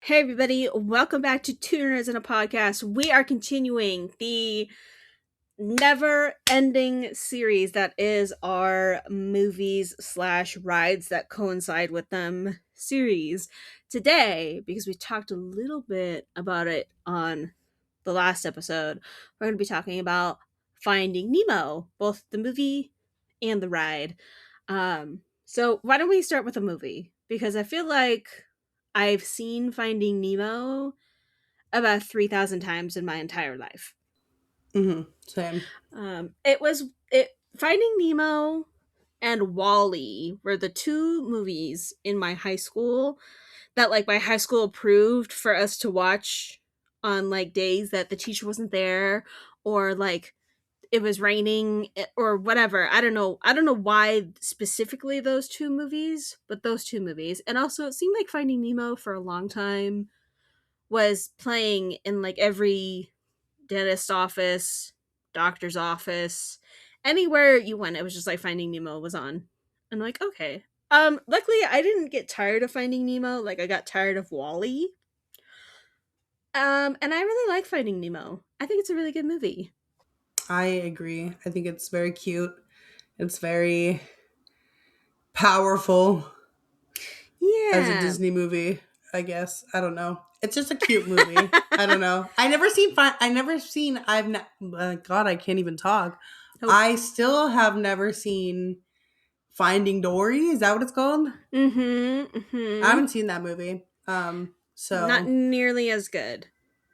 Hey everybody, welcome back to Two Nerds in a Podcast. We are continuing the never-ending series that is our movies slash rides that coincide with them series. Today, because we talked a little bit about it on the last episode, we're going to be talking about Finding Nemo, both the movie and the ride. So why don't we start with a movie? Because I feel like I've seen Finding Nemo about 3,000 times in my entire life. Same. It Finding Nemo and Wall-E were the two movies in my high school that like my high school approved for us to watch on like days that the teacher wasn't there, or like it was raining, or whatever. I don't know why specifically those two movies, but those two movies. And also it seemed like Finding Nemo for a long time was playing in like every dentist office, doctor's office, anywhere you went. It was just like Finding Nemo was on. And like, okay. Luckily I didn't get tired of Finding Nemo. Like I got tired of Wall-E. And I really like Finding Nemo. I think it's a really good movie. I agree. I think it's very cute. It's very powerful as a Yeah. Disney movie, I guess. I don't know. It's just a cute movie. I don't know. God, I can't even talk. Nope. I still have never seen Finding Dory. Is that what it's called? I haven't seen that movie. Not So nearly as good.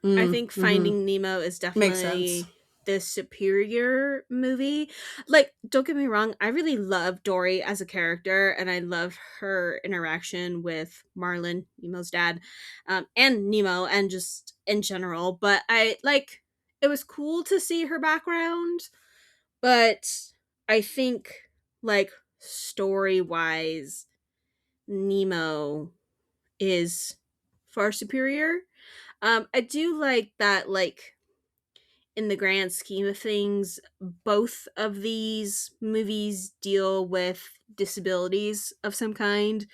I think mm-hmm. Finding Nemo is Makes sense. definitely the superior movie. Like, don't get me wrong, I really love Dory as a character, and I love her interaction with Marlin, Nemo's dad, and Nemo, and just in general. But it was cool to see her background, but I think, like, story wise, Nemo is far superior. I do like that, like, in the grand scheme of things, both of these movies deal with disabilities of some kind.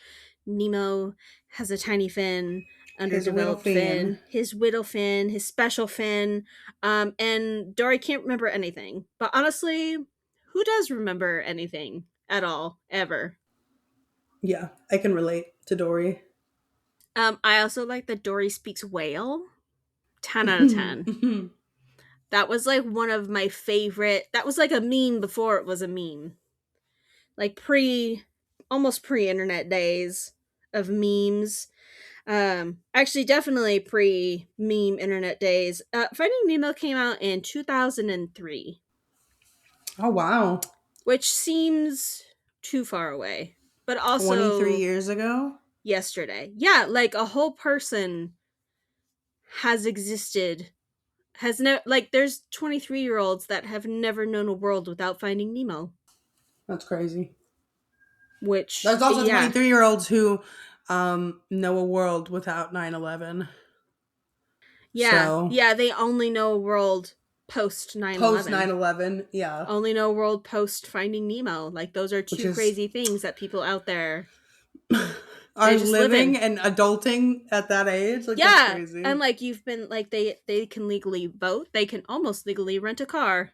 Nemo has a tiny fin, His little underdeveloped fan. fin, his widow fin, his special fin, and Dory can't remember anything. But honestly, who does remember anything at all, ever? Yeah, I can relate to Dory. I also like that Dory speaks whale. 10 out of 10. That was like one of my favorite. That was like a meme before it was a meme. Like almost pre-internet days of memes. Actually, definitely pre-meme internet days. Finding Nemo came out in 2003, Oh, wow. which seems too far away, but 23 also years ago? yesterday. Yeah, like a whole person has existed. Has no like there's 23-year-olds that have never known a world without Finding Nemo. That's crazy. Which, There's also yeah, 23-year-olds who know a world without 9/11. yeah, So, yeah, they only know a world post nine post 11. 9/11, yeah. Only know a world post Finding Nemo. Like, those are Which two is crazy things that people out there, they are just live living in. and adulting at that age. Like, that's Yeah, and crazy. like you've been like they can legally vote. They can almost legally rent a car.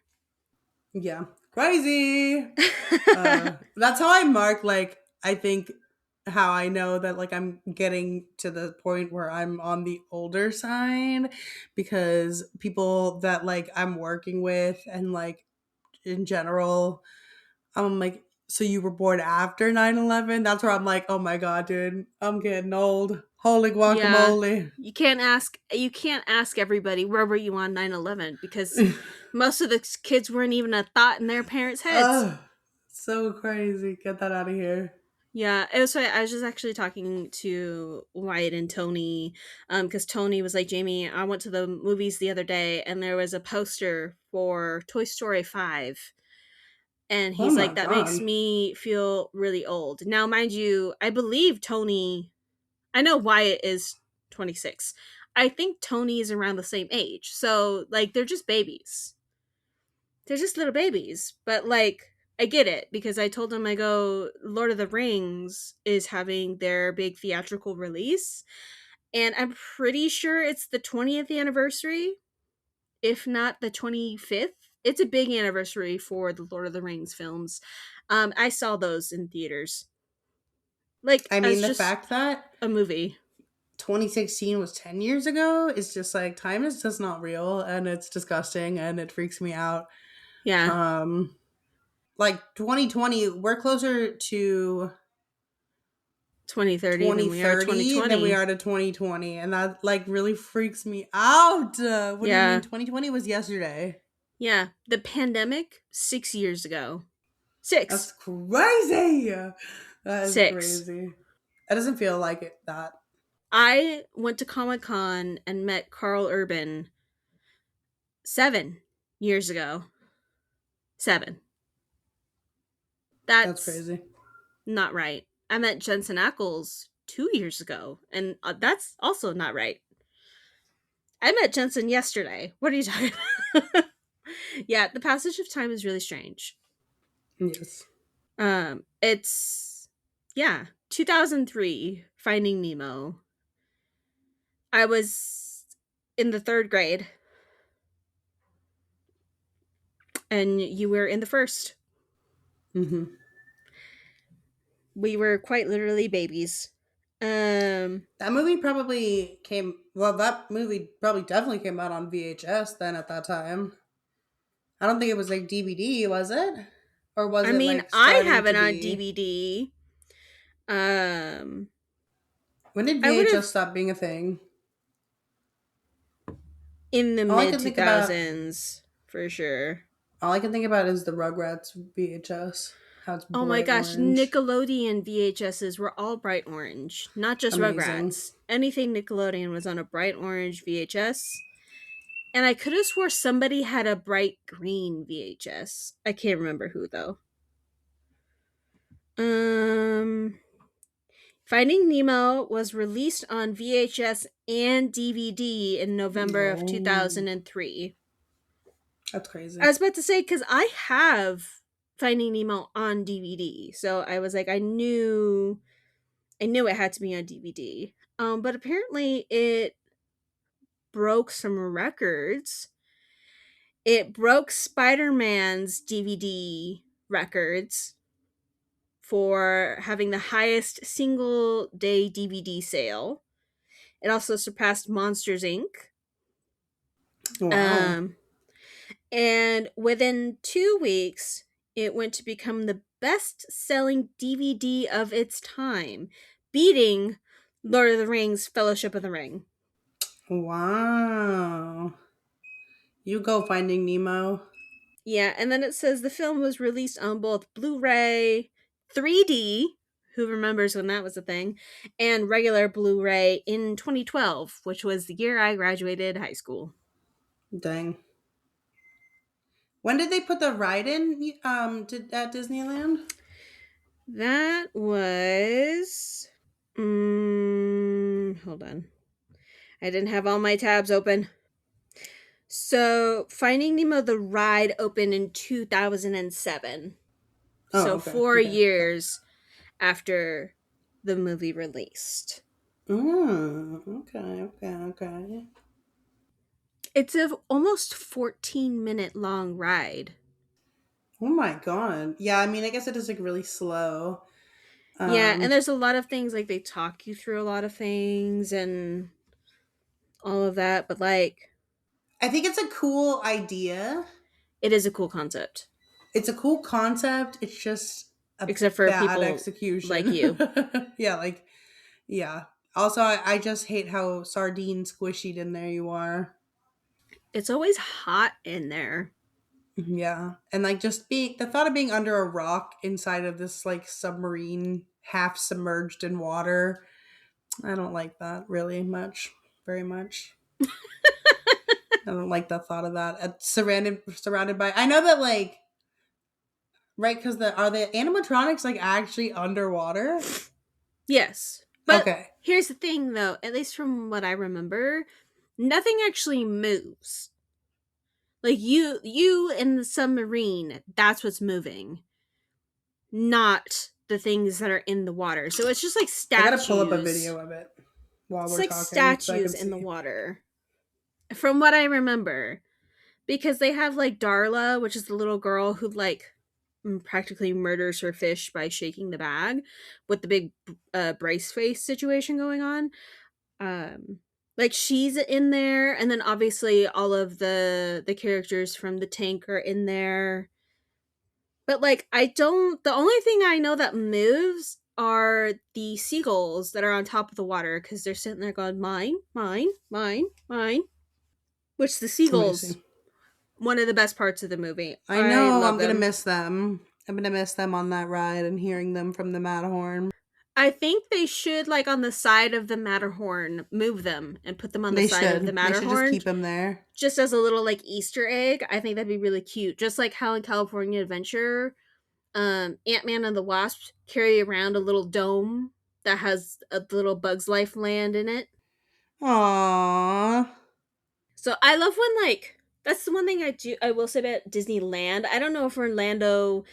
Yeah. Crazy. That's how I mark, like, I think how I know that, like, I'm getting to the point where I'm on the older side, because people that, like, I'm working with and, like, in general, I'm like, so you were born after 9/11? That's where I'm like, oh my god, dude, I'm getting old. Holy Yeah. guacamole. You can't ask everybody where were you on 9/11, because most of the kids weren't even a thought in their parents' heads. Oh, so crazy. Get that out of here. Yeah, it was funny. I was just actually talking to Wyatt and Tony, because Tony was like, Jamie, I went to the movies the other day and there was a poster for Toy Story 5. And Oh he's my like, that makes god. me feel really old. Now, mind you, I know Wyatt is 26. I think Tony is around the same age. So, like, they're just babies. They're just little babies. But, like, I get it, because I told him, I go, Lord of the Rings is having their big theatrical release. and I'm pretty sure it's the 20th anniversary, if not the 25th. It's a big anniversary for the Lord of the Rings films. I saw those in theaters, like I mean, as the just fact that a movie. 2016 was 10 years ago is just like time is just not real and it's disgusting and it freaks me out. Yeah, Um, like 2020, we're closer to 2030 than we are 2030 than we 2020. are to 2020, and that like really freaks me out. What do you mean Yeah, 2020 was yesterday? yeah. The pandemic 6 years ago. That's Six, crazy. That is six. crazy. It doesn't feel like it that. I went to Comic Con and met Carl Urban 7 years ago. 7. That's That's crazy. not right. I met Jensen Ackles 2 years ago, and that's also not right. I met Jensen yesterday. What are you talking about? Yeah, the passage of time is really strange. Yes. It's yeah, 2003, Finding Nemo. I was in the 3rd grade, and you were in the 1st. Hmm. We were quite literally babies. Um, That movie probably came. Well, that movie probably definitely came out on VHS then at that time. I don't think it was like DVD, was it? Or was I it mean, like I starting have to it on be? DVD. Um, When did I would VHS have stop being a thing? in the All I mid can think about, 2000s for sure. all I can think about is the Rugrats VHS. How it's Oh my bright gosh, orange, Nickelodeon VHSs were all bright orange, not just amazing. Rugrats. Anything Nickelodeon was on a bright orange VHS. And I could have swore somebody had a bright green VHS. I can't remember who though. Um Finding Nemo was released on VHS and DVD in November of Oh, 2003. that's I crazy. was about to say cuz I have Finding Nemo on DVD. So I was like I knew it had to be on DVD. But apparently it broke some records. It broke Spider-Man's DVD records for having the highest single day DVD sale. It also surpassed Monsters Inc. Wow. Um, and within 2 weeks, it went to become the best selling DVD of its time, beating Lord of the Rings Fellowship of the Ring. Wow. You go Finding Nemo. Yeah, and then it says the film was released on both Blu ray, 3D, who remembers when that was a thing, and regular Blu ray in 2012, which was the year I graduated high school. Dang. When did they put the ride in at Disneyland? That was. Hold on. I didn't have all my tabs open. So, Finding Nemo the ride opened in 2007. Oh, So, okay. four Okay. Okay. years after the movie released. Oh, okay. Okay. Okay. It's a almost 14-minute long ride. Oh my god. Yeah, I mean, I guess it is like really slow. Yeah, and Um, there's a lot of things like they talk you through a lot of things and all of that, but like I think it's a cool idea. it is a cool concept, It's a cool concept. It's just a except for bad people like execution. you. Yeah, like yeah. Also, I just hate how sardine squishied in there you are. It's always hot in there. Yeah, and like just being the thought of being under a rock inside of this like submarine, half submerged in water. I don't like that really much, very much. I don't like the thought of that. Surrounded by. I know that like right because the are the animatronics like actually underwater? Yes. But Okay, here's the thing though, at least from what I remember, nothing actually moves. Like you in the submarine, that's what's moving, not the things that are in the water. So it's just like I gotta pull up a statues. video of it. while It's we're like talking so I statues can in the see. water, from what I remember. Because they have like Darla, which is the little girl who like practically murders her fish by shaking the bag with the big brace face situation going on. Um, like she's in there, and then obviously all of the characters from the tank are in there. But like I don't. The only thing I know that moves are the seagulls that are on top of the water because they're sitting there going mine, mine, mine, mine. Which the seagulls, Amazing. one of the best parts of the movie. I I know love I'm gonna them. miss them. I'm gonna miss them on that ride and hearing them from the Matterhorn. I think they should, like, on the side of the Matterhorn, move them and put them on the They side of the should. They should just Matterhorn keep them there. just as a little, like, Easter egg. I think that'd be really cute. Just like how in California Adventure, Ant-Man and the Wasp carry around a little dome that has a little Bug's Life land in it. Aww. So I love when, like, that's the one thing I will say about Disneyland. I don't know if Orlando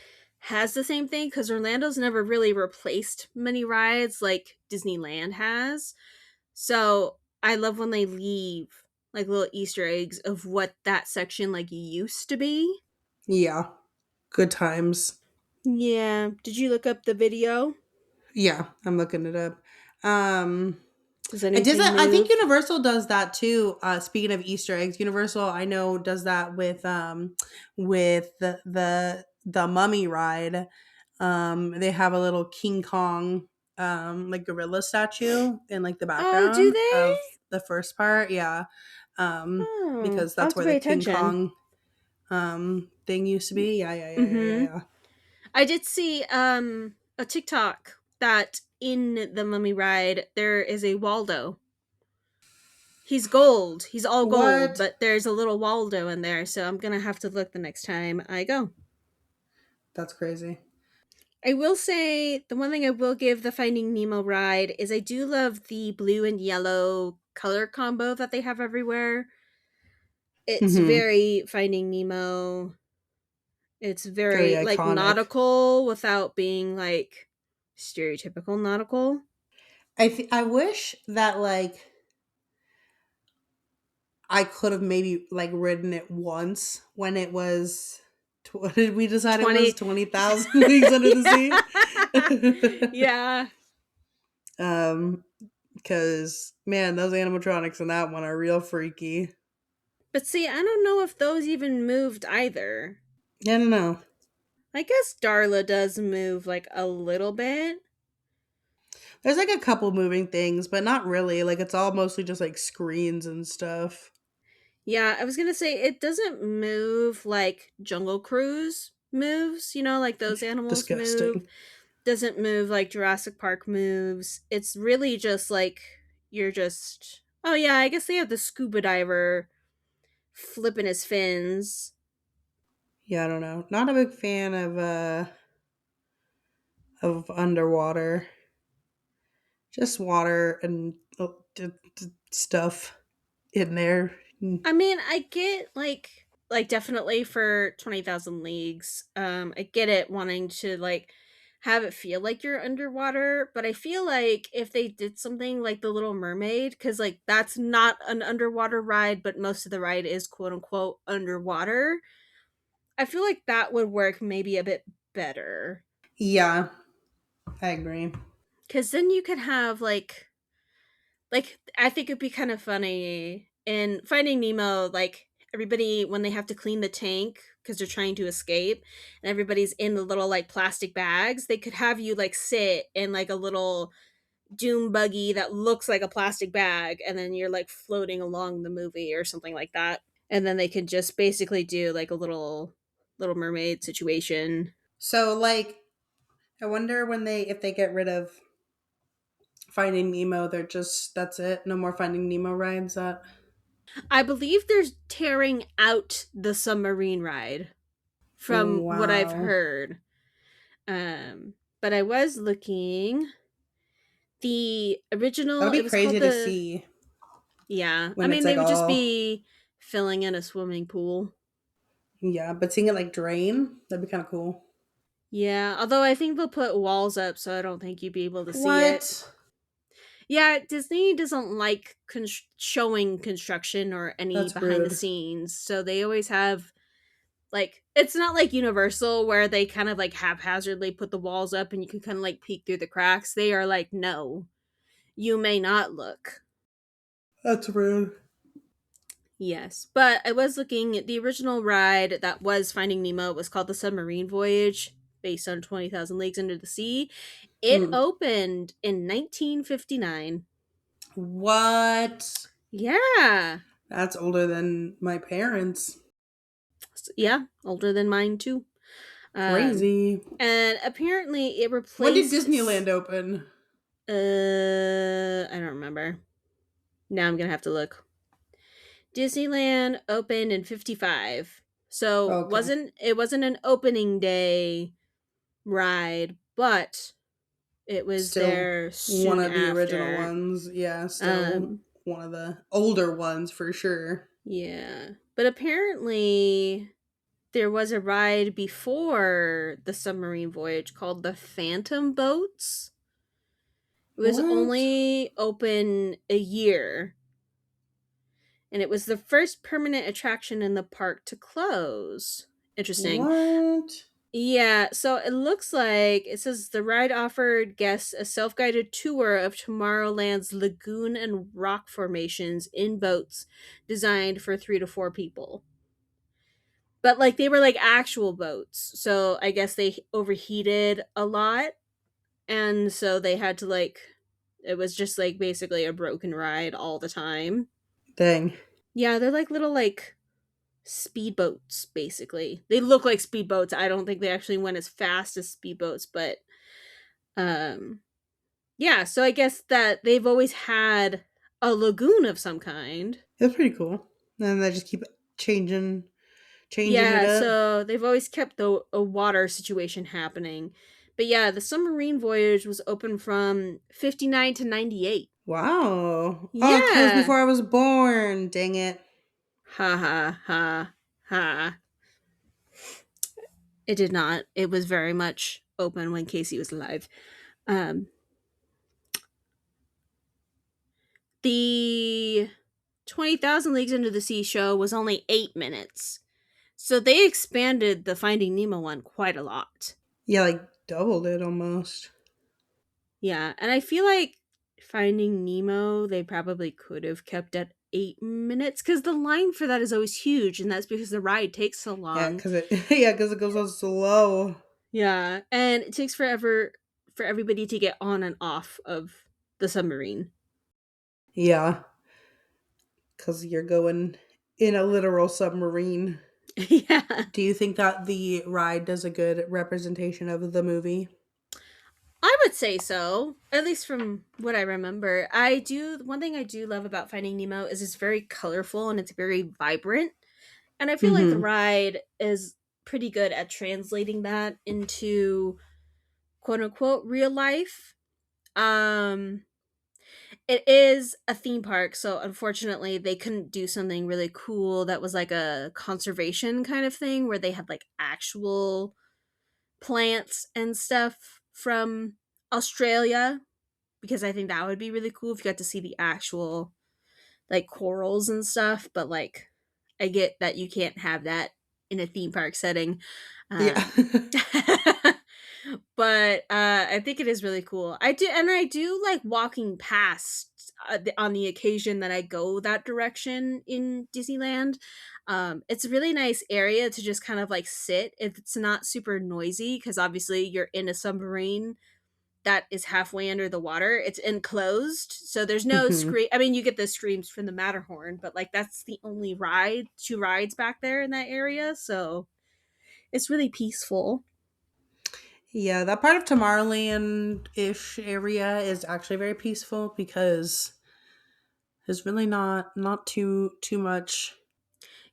has the same thing because Orlando's never really replaced many rides like Disneyland has. So I love when they leave like little Easter eggs of what that section like used to be. Yeah. Good times. Yeah. Did you look up the video? Yeah, I'm looking it up. Um Does I did anything that. I think move? Universal does that too. Speaking of Easter eggs, Universal I know does that with the Mummy ride. They have a little King Kong like gorilla statue in like the Oh, do background they? of the first part. Yeah. Um, Oh, because I'll that's have to where pay the King attention. Kong thing used to be. Yeah, yeah, yeah, yeah, yeah, Mm-hmm. yeah. I did see a TikTok that in the Mummy ride there is a Waldo. He's gold. He's all gold, What? but there's a little Waldo in there, so I'm gonna have to look the next time I go. That's crazy. I will say the one thing I will give the Finding Nemo ride is I do love the blue and yellow color combo that they have everywhere. It's Hmm. very Finding Nemo. It's Very very like iconic. nautical without being like stereotypical nautical. I wish that like I could have maybe like ridden it once when it was. What did we decide it was? 20 20,000 Leagues Under the Sea. yeah. Yeah. um, because man, those animatronics in that one are real freaky. But see, I don't know if those even moved either. I don't know. I guess Darla does move like a little bit. There's like a couple moving things, but not really. Like it's all mostly just like screens and stuff. Yeah, I was gonna say it doesn't move like Jungle Cruise moves, like those animals move. Disgusting. Doesn't move like Jurassic Park moves. It's really just like you're just oh yeah, I guess they have the scuba diver flipping his fins. Yeah, I don't know. Not a big fan of underwater. Just water and stuff in there. Mm. I mean, I get like definitely for 20,000 leagues. I get it wanting to like have it feel like you're underwater, but I feel like if they did something like The Little Mermaid cuz like that's not an underwater ride, but most of the ride is quote unquote underwater. I feel like that would work maybe a bit better Yeah, I agree. cuz then you could have like I think it'd be kind of funny in Finding Nemo. Like everybody when they have to clean the tank because they're trying to escape, and everybody's in the little like plastic bags. They could have you like sit in like a little doom buggy that looks like a plastic bag, and then you're like floating along the movie or something like that. And then they could just basically do like a Little Mermaid situation. So like I wonder when they if they get rid of Finding Nemo, they're just that's it. No more Finding Nemo rides. That I believe they're tearing out the submarine ride from what I've wow, heard. But I was looking. The that'll original, be it was called crazy to the see yeah. I when it's mean, they like would just all be filling in a swimming pool. yeah, but seeing it like drain that'd be kind of cool. Yeah, although I think they'll put walls up, so I don't think you'd be able to see it. What? Yeah, Disney doesn't like showing construction or any That's behind the rude. scenes. So they always have like it's not like Universal where they kind of like haphazardly put the walls up and you can kind of like peek through the cracks. They are like, no, you may not look. That's rude. Yes, but I was looking at the original ride that was Finding Nemo was called the Submarine Voyage, based on 20,000 Leagues Under the Sea. It Hmm. opened in 1959. What? Yeah. That's older than my parents. Yeah, older than mine too. Um Crazy. and apparently it When did replaced Disneyland open? I don't remember. Now I'm going to have to look. Disneyland opened in 55. So Okay. it wasn't an opening day ride, but it was Still there one soon of the original after. ones. Yeah, still Um, one of the older ones for sure. yeah. But apparently there was a ride before the submarine voyage called the Phantom Boats. It was What? only open a year, and it was the first permanent attraction in the park to close. Interesting. What? Yeah, so it looks like it says the ride offered guests a self guided tour of Tomorrowland's lagoon and rock formations in boats designed for 3 to 4 people. But like they were like actual boats. So I guess they overheated a lot. And so they had to like, it was just like basically a broken ride all the time. Dang. Yeah, they're like little like speedboats, basically. They look like speedboats. I don't think they actually went as fast as speedboats, but um yeah, so I guess that they've always had a lagoon of some kind. That's pretty cool. And they just keep changing it Yeah, up. so they've always kept the a water situation happening. But yeah, the submarine voyage was open from 59 to 98. Wow. Oh, it closed Yeah. before I was born. Dang it. Ha ha ha ha. It did not. It was very much open when Casey was alive. Um the 20,000 Leagues Under the Sea show was only 8 minutes. So they expanded the Finding Nemo one quite a lot. Yeah, like doubled it almost. Yeah, and I feel like Finding Nemo, they probably could have kept at 8 minutes because the line for that is always huge, and that's because the ride takes so Yeah, long. because it yeah, because it goes so slow. Yeah, and it takes forever for everybody to get on and off of the submarine. Yeah, because you're going in a literal submarine. Yeah, Do you think that the ride does a good representation of the movie? I would say so. At least from what I remember. I do one thing I do love about Finding Nemo is it's very colorful and it's very vibrant. And I feel like the Mm-hmm. ride is pretty good at translating that into quote unquote real life. Um it is a theme park, so unfortunately they couldn't do something really cool that was like a conservation kind of thing where they had like actual plants and stuff from Australia because I think that would be really cool if you got to see the actual like corals and stuff, but like I get that you can't have that in a theme park setting. Yeah. Um but I think it is really cool. I do like walking past on the occasion that I go that direction in Disneyland. It's a really nice area to just kind of like sit. It's not super noisy because obviously you're in a submarine that is halfway under the water. It's enclosed, so there's no Hmm. scream. I mean, you get the screams from the Matterhorn, but like that's the only two rides back there in that area. So it's really peaceful. Yeah, that part of Tomorrowland ish area is actually very peaceful because there's really not too much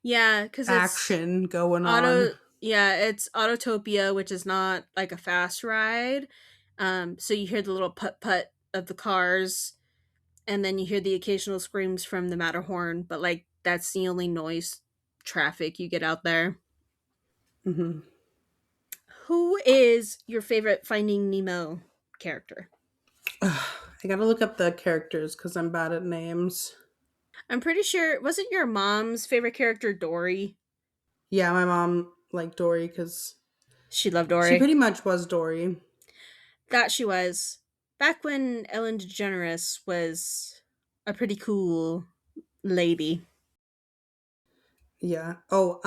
Yeah, because it's action going on. auto. Yeah, it's Autotopia, which is not like a fast ride. So you hear the little put put of the cars, and then you hear the occasional screams from the Matterhorn. But like that's the only noise traffic you get out there. Hmm. Who is your favorite Finding Nemo character? I gotta look up the characters because I'm bad at names. I'm pretty sure wasn't your mom's favorite character Dory? Yeah, my mom liked Dory because She loved she Dory. pretty much was Dory. That she was. Back when Ellen DeGeneres was a pretty cool lady. Yeah. Oh,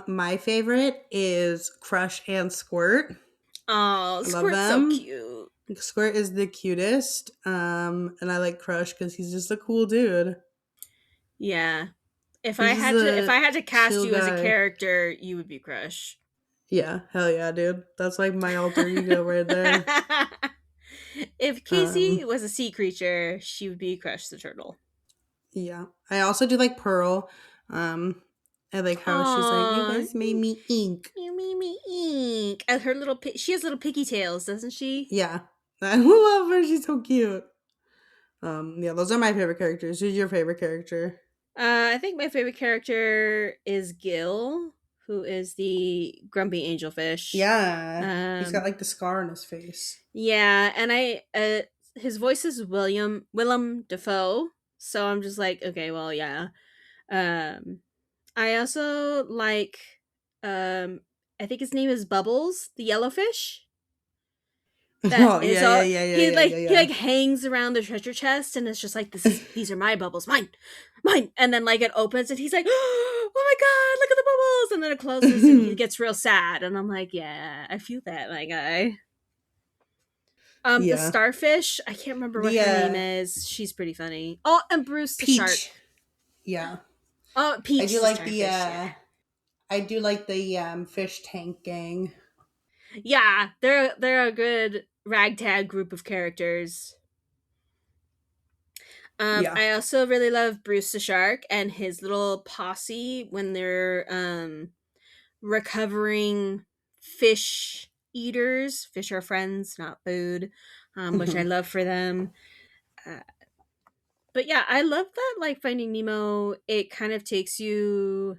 my favorite is Crush and Squirt. Oh, I love Squirt's so them. cute. Squirt is the cutest. And I like Crush because he's just a cool dude. Yeah. He's just If a I had to cast chill you as a guy. character, you would be Crush. Yeah, hell yeah, dude. That's like my alter ego right there. If Um, Casey was a sea creature, she would be Crush the turtle. yeah. I also do like Pearl. Um, I like how she's like, "You Aww, guys made me ink." you made me ink. And her she has little piggy tails, doesn't she? Yeah, I love her. She's so cute. Yeah, those are my favorite characters. Who's your favorite character? I think my favorite character is Gil, who is the grumpy angelfish. Yeah, he's got Um, like the scar on his face. yeah, and his voice is Willem Dafoe, so I'm just like, okay, well, yeah. Um, I also like, um, I think his name is Bubbles, the yellowfish. That Oh is yeah, yeah, all yeah, yeah, yeah, yeah, he yeah. like hangs around the treasure chest and it's just like these are my bubbles, mine, and then like it opens and he's like, oh my god, look at the bubbles, and then it closes and he gets real sad, and I'm like, yeah, I feel that, my guy. The Yeah, starfish, I can't remember what the her name is. She's pretty funny. Oh, and Bruce the peach. shark. Yeah, Oh, I Peach do the like the starfish. Yeah, fish tank gang. yeah, they're a good ragtag group of characters. Yeah. I also really love Bruce the Shark and his little posse when they're recovering fish eaters. Fish are friends, not food, which I Hmm. love for them. Uh, but yeah, I love that, like, Finding Nemo, it kind of takes you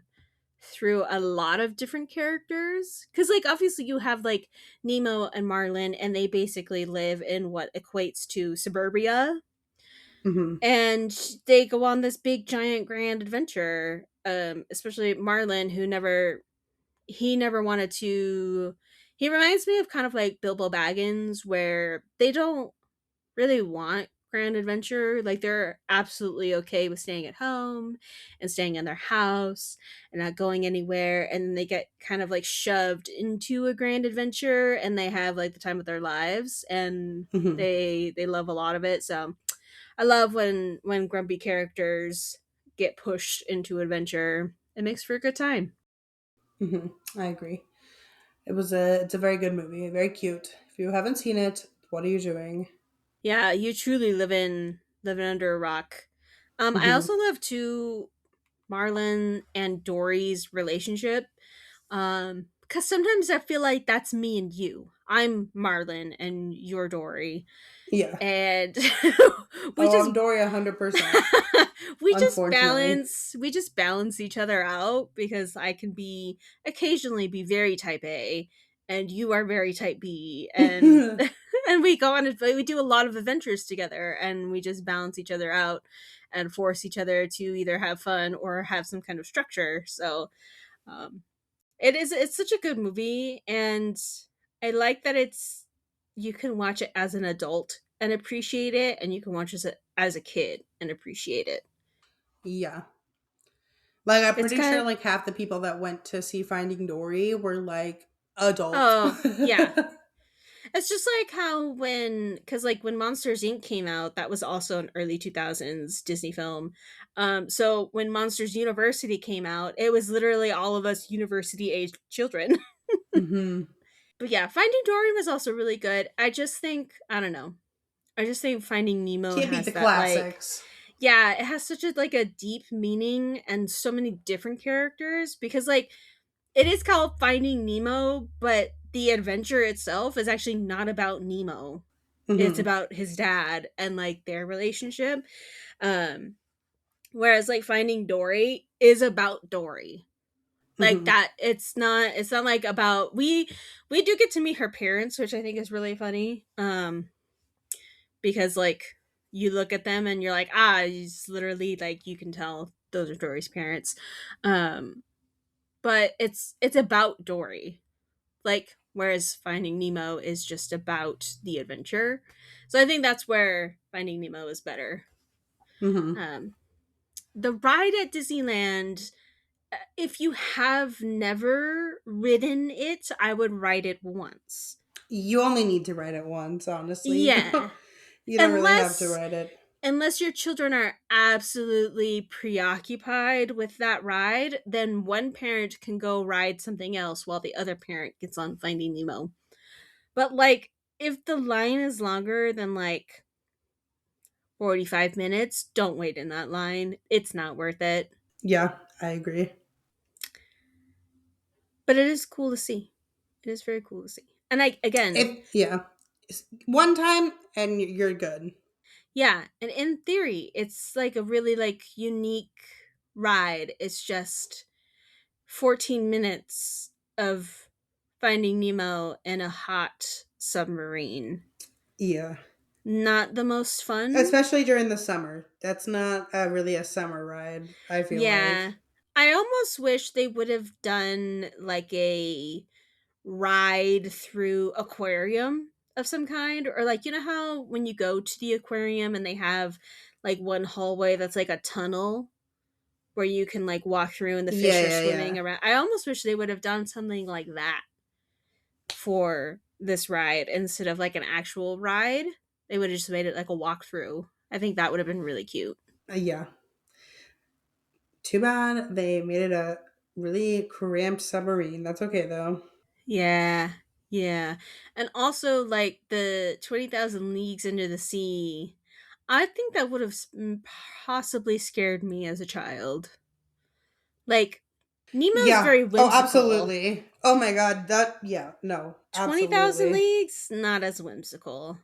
through a lot of different characters. Because, like, obviously you have, like, Nemo and Marlin, and they basically live in what equates to suburbia, Hmm. and they go on this big giant grand adventure, especially Marlin, who never wanted to. He reminds me of kind of like Bilbo Baggins, where they don't really want grand adventure. Like, they're absolutely okay with staying at home and staying in their house and not going anywhere, and then they get kind of like shoved into a grand adventure and they have like the time of their lives, and Hmm. they love a lot of it. So I love when grumpy characters get pushed into adventure. It makes for a good time. Hmm. I agree. It's a very good movie, very cute. If you haven't seen it, what are you doing? Yeah, you truly living under a rock. I Hmm. also love too Marlon and Dory's relationship. Because sometimes I feel like that's me and you. I'm Marlon and you're Dory, Yeah. and we Oh, just I'm Dory 100%. Unfortunately. we just balance each other out, because I can be occasionally be very type A and you are very type B, and and we go on we do a lot of adventures together, and we just balance each other out and force each other to either have fun or have some kind of structure. So um it's such a good movie, and I like that it's you can watch it as an adult and appreciate it, and you can watch it as a kid and appreciate it. Yeah. Like I'm It's pretty sure kind of like half the people that went to see Finding Dory were like adult. oh yeah, it's just like how because like when Monsters Inc. came out, that was also an early 2000s Disney film. So when Monsters University came out, it was literally all of us university aged children. Hmm. But yeah, Finding Dory was also really good. I don't know, I just think Finding Nemo Can't beat has the that, like, classics. yeah, it has such a like a deep meaning and so many different characters, because like it is called Finding Nemo, but the adventure itself is actually not about Nemo. It's Hmm. about his dad and like their relationship. Um whereas like Finding Dory is about Dory. Like Hmm. that, it's not like about we do get to meet her parents, which I think is really funny. Because like you look at them and you're like, ah, it's literally like you can tell those are Dory's parents. Um, but it's about Dory. Like whereas Finding Nemo is just about the adventure. So I think that's where Finding Nemo is better. Hmm. Um, the ride at Disneyland, if you have never ridden it, I would ride it once. You only need to write it once, honestly. Yeah. You don't really have to Unless write it. unless your children are absolutely preoccupied with that ride, then one parent can go ride something else while the other parent gets on Finding Nemo. But like if the line is longer than like 45 minutes, don't wait in that line. It's not worth it. Yeah, I agree. But it is cool to see. It is very cool to see. And I again, If yeah, one time and you're good. yeah, and in theory, it's like a really like unique ride. It's just 14 minutes of Finding Nemo in a hot submarine. Yeah, Not the most fun. especially during the summer. That's not really a summer ride. I feel Yeah. like. I almost wish they would have done like a ride through aquarium of some kind, or like you know how when you go to the aquarium and they have like one hallway that's like a tunnel where you can like walk through and the Yeah, fish are yeah, swimming yeah. around. I almost wish they would have done something like that for this ride instead of like an actual ride. They would have just made it like a walkthrough. I think that would have been really cute. Yeah. Too bad they made it a really cramped submarine. That's okay though. Yeah. Yeah. And also like the 20,000 Leagues Under the Sea. I think that would have possibly scared me as a child. Like Nemo's Yeah. very Oh, whimsical. absolutely. Oh my god. That. Yeah. No. 20,000 Absolutely. Leagues not as whimsical.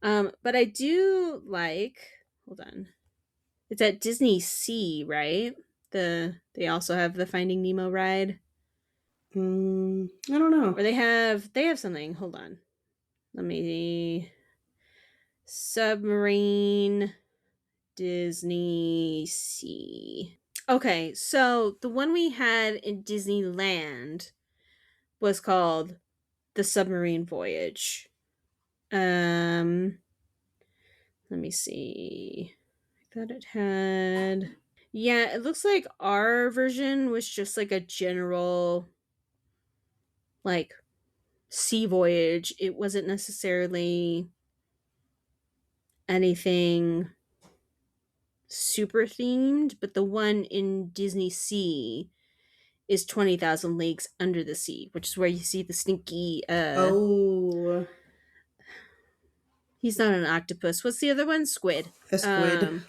But I do like, hold on. It's at Disney Sea, right? They also have the Finding Nemo ride, I don't know. or they have something. Hold on, let me submarine Disney Sea. Okay, so the one we had in Disneyland was called the Submarine Voyage. Um, let me see. I thought it had. Yeah, it looks like our version was just like a general like sea voyage. It wasn't necessarily anything super themed, but the one in Disney Sea is 20,000 Leagues Under the Sea, which is where you see the stinky Oh, he's not an octopus. What's the other one? Squid. a squid. Um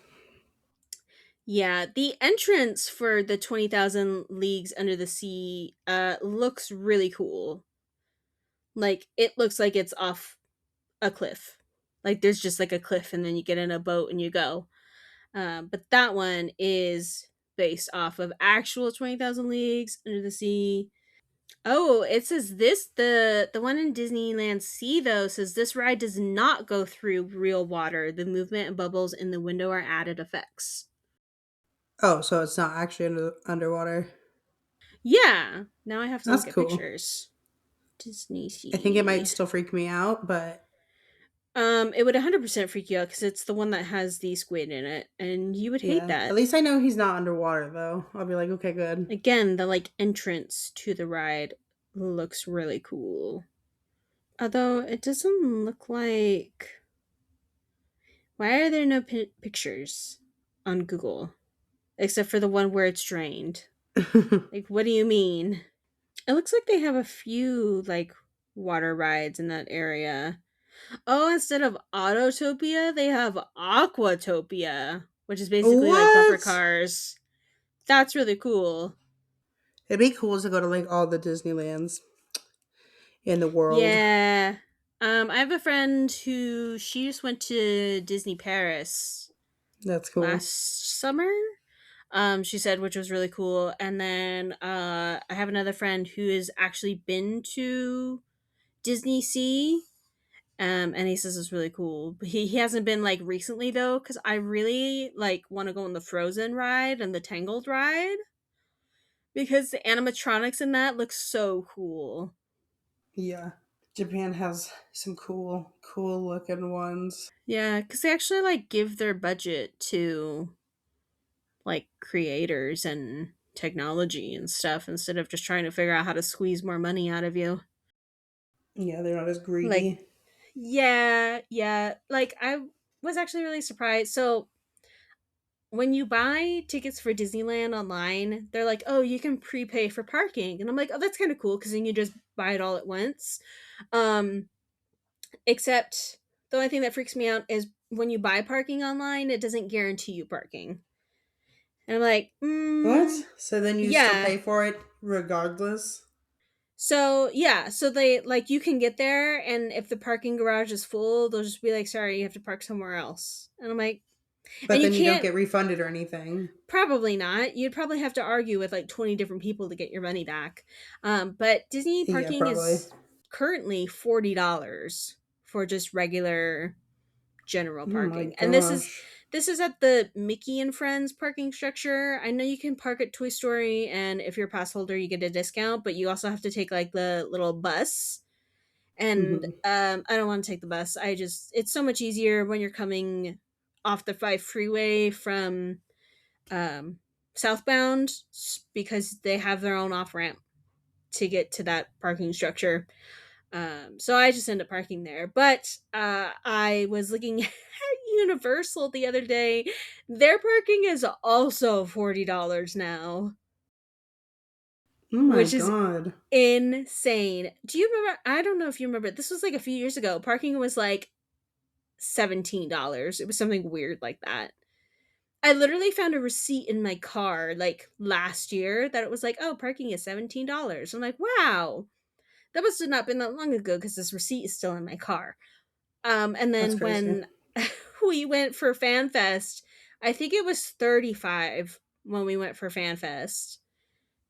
yeah, the entrance for the 20,000 Leagues Under the Sea looks really cool. Like it looks like it's off a cliff. Like there's just like a cliff and then you get in a boat and you go. But that one is based off of actual 20,000 Leagues Under the Sea. Oh, it says this the one in Disneyland Sea though says this ride does not go through real water. The movement and bubbles in the window are added effects. Oh, so it's not actually underwater. Yeah. Now I have to That's look at cool. pictures. Disney I think it might Sea. still freak me out, but It would 100% freak you out because it's the one that has the squid in it, and you would hate yeah. At that. least I know he's not underwater though. I'll be like, okay, good. Again, the like entrance to the ride looks really cool. Although it doesn't look like. Why are there no pictures on Google except for the one where it's drained? Like, what do you mean? It looks like they have a few like water rides in that area. Oh, instead of Autotopia, they have Aquatopia, which is basically like bumper What? cars. That's really cool. It'd be cool to go to like all the Disneylands in the world. Yeah. I have a friend who she just went to Disney Paris That's cool. last summer. She said, which was really cool. And then I have another friend who has actually been to Disney Sea, And he says it's really cool. He hasn't been like recently though, because I really like want to go on the Frozen ride and the Tangled ride because the animatronics in that look so cool. Yeah. Japan has some cool looking ones. Yeah, because they actually like give their budget to like creators and technology and stuff instead of just trying to figure out how to squeeze more money out of you. Yeah, they're not as Like, greedy. yeah, yeah. Like, I was actually really surprised. So, when you buy tickets for Disneyland online, they're like, oh, you can prepay for parking. And I'm like, oh, that's kind of cool because then you just buy it all at once. Um, except the only thing that freaks me out is when you buy parking online, it doesn't guarantee you parking. And I'm like, What? So then you still yeah. pay for it regardless? So yeah, so they like you can get there, and if the parking garage is full, they'll just be like, "Sorry, you have to park somewhere else." And I'm like, and But you then you don't can't. get refunded or anything. Probably not. You'd probably have to argue with like 20 different people to get your money back. But Disney Yeah, parking probably. is currently $40 for just regular general Oh my parking. And gosh. this is at the Mickey and Friends parking structure. I know you can park at Toy Story, and if you're a pass holder, you get a discount, but you also have to take like the little bus. And Hmm. I don't want to take the bus. I just it's so much easier when you're coming off the 5 freeway from um, southbound because they have their own off ramp to get to that parking structure. So I just end up parking there. But I was looking at Universal the other day. Their parking is also $40 now, Oh my which is god. insane. Do you remember? I don't know if you remember. This was like a few years ago. Parking was like $17. It was something weird like that. I literally found a receipt in my car like last year that it was like, oh, parking is $17. I'm like, wow, that must have not been that long ago because this receipt is still in my car. And That's then crazy. when we went for FanFest, I think it was 35 when we went for FanFest.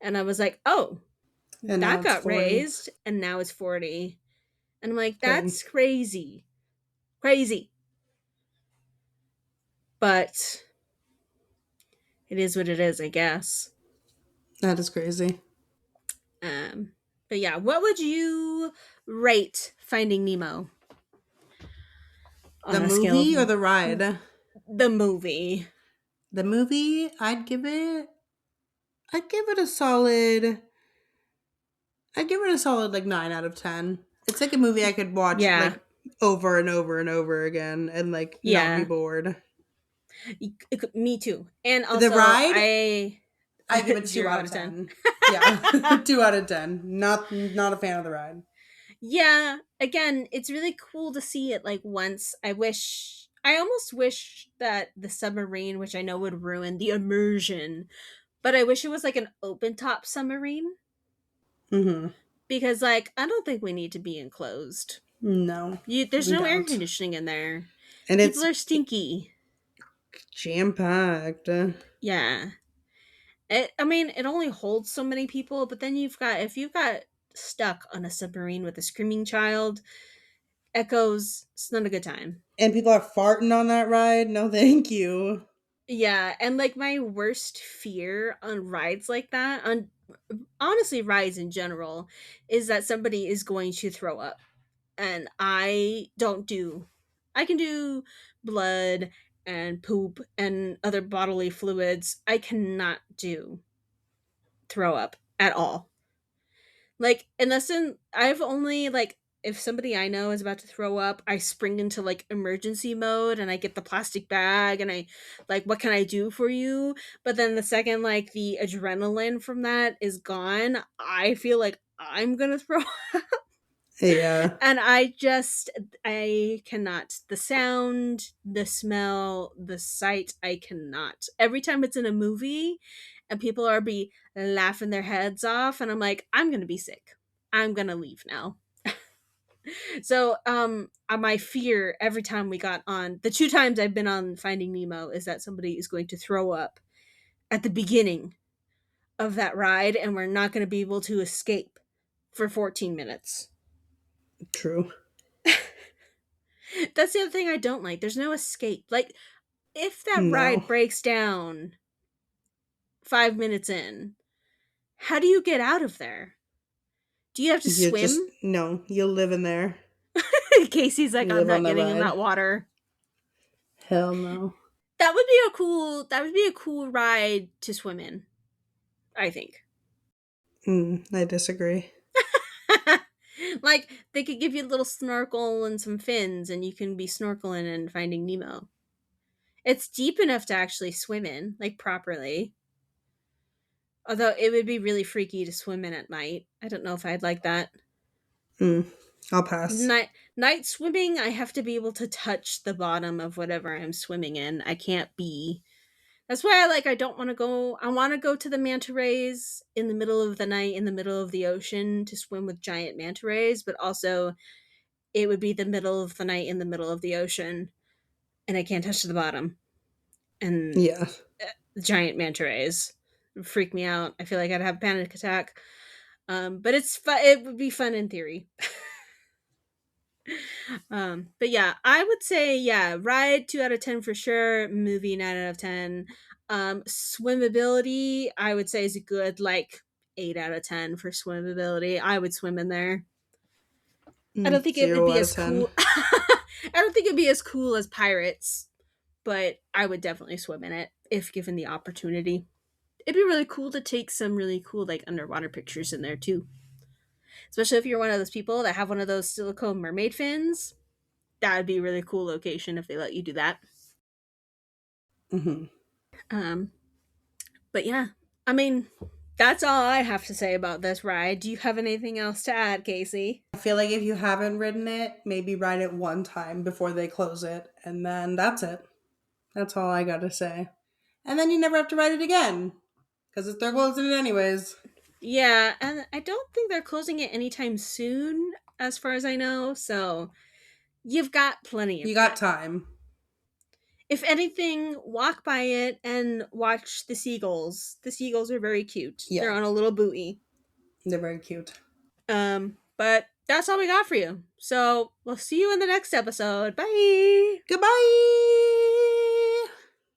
And I was like, oh, And now that it's got 40. raised and now it's 40. And I'm like, Dang. that's crazy. Crazy. But it is what it is, I guess. That is crazy. Um, but yeah, what would you rate Finding Nemo The on a scale of movie or the ride? the movie? The movie, I'd give it a solid I'd give it a solid like 9 out of 10. It's like a movie I could watch Yeah, like over and over and over again and like not be yeah, bored. me too. And The also, ride, I I give it 2 0 out out of of 10. 10. Yeah. 2 out of 10. Not a fan of the ride. Yeah, again, it's really cool to see it like once. I almost wish that the submarine, which I know would ruin the immersion, but I wish it was like an open top submarine Mhm. because like I don't think we need to be enclosed. No. There's We no air don't. conditioning in there. And People it's are stinky. jam packed. Yeah. I mean, it only holds so many people, but then if you've got stuck on a submarine with a screaming child, echoes, it's not a good time. And people are farting on that ride. No, thank you. Yeah, and like my worst fear on rides like that, on honestly rides in general, is that somebody is going to throw up. And I don't do I can do blood and poop and other bodily fluids. I cannot do throw up at all. Like unless in I've only like if somebody I know is about to throw up, I spring into like emergency mode and I get the plastic bag and I like what can I do for you? But then the second like the adrenaline from that is gone, I feel like I'm going to throw Yeah. and I cannot. The sound, the smell, the sight, I cannot. Every time it's in a movie and people are be laughing their heads off and I'm like, I'm going to be sick. I'm going to leave now. So, my fear every time we got on the two times I've been on Finding Nemo is that somebody is going to throw up at the beginning of that ride and we're not going to be able to escape for 14 minutes. True. That's the other thing I don't like. There's no escape. Like, if that No. ride breaks down 5 minutes in, how do you get out of there? Do you have to You just, swim? no, you'll live in there. Casey's like, You I'm live on not the getting in that ride. water. Hell no. That would be a cool ride to swim in, I think. I disagree. Like, they could give you a little snorkel and some fins, and you can be snorkeling and finding Nemo. It's deep enough to actually swim in, like, properly. Although it would be really freaky to swim in at night. I don't know if I'd like that. Mm, I'll pass. Night swimming, I have to be able to touch the bottom of whatever I'm swimming in. I can't be. That's why I don't want to go. I want to go to the manta rays in the middle of the night in the middle of the ocean to swim with giant manta rays, but also it would be the middle of the night in the middle of the ocean and I can't touch the bottom. And Yeah. the giant manta rays would freak me out. I feel like I'd have a panic attack. But it's it would be fun in theory. But yeah, I would say yeah, ride 2 out of 10 for sure. Movie 9 out of 10. Swimmability, I would say is a good like 8 out of 10 for swimmability. I would swim in there. I don't think it would 0 be out of as 10. cool. I don't think it'd be as cool as pirates, but I would definitely swim in it if given the opportunity. It'd be really cool to take some really cool like underwater pictures in there too. Especially if you're one of those people that have one of those silicone mermaid fins. That would be a really cool location if they let you do that. hmm Um, but yeah, I mean, that's all I have to say about this ride. Do you have anything else to add, Casey? I feel like if you haven't ridden it, maybe ride it one time before they close it, and then that's it. That's all I gotta say. And then you never have to ride it again because they're closing it anyways. Yeah, and I don't think they're closing it anytime soon, as far as I know. So you've got plenty You of got time. time. If anything, walk by it and watch the seagulls. The seagulls are very cute. They're Yeah, on a little buoy. they're very cute. But that's all we got for you. So we'll see you in the next episode. Bye. Goodbye.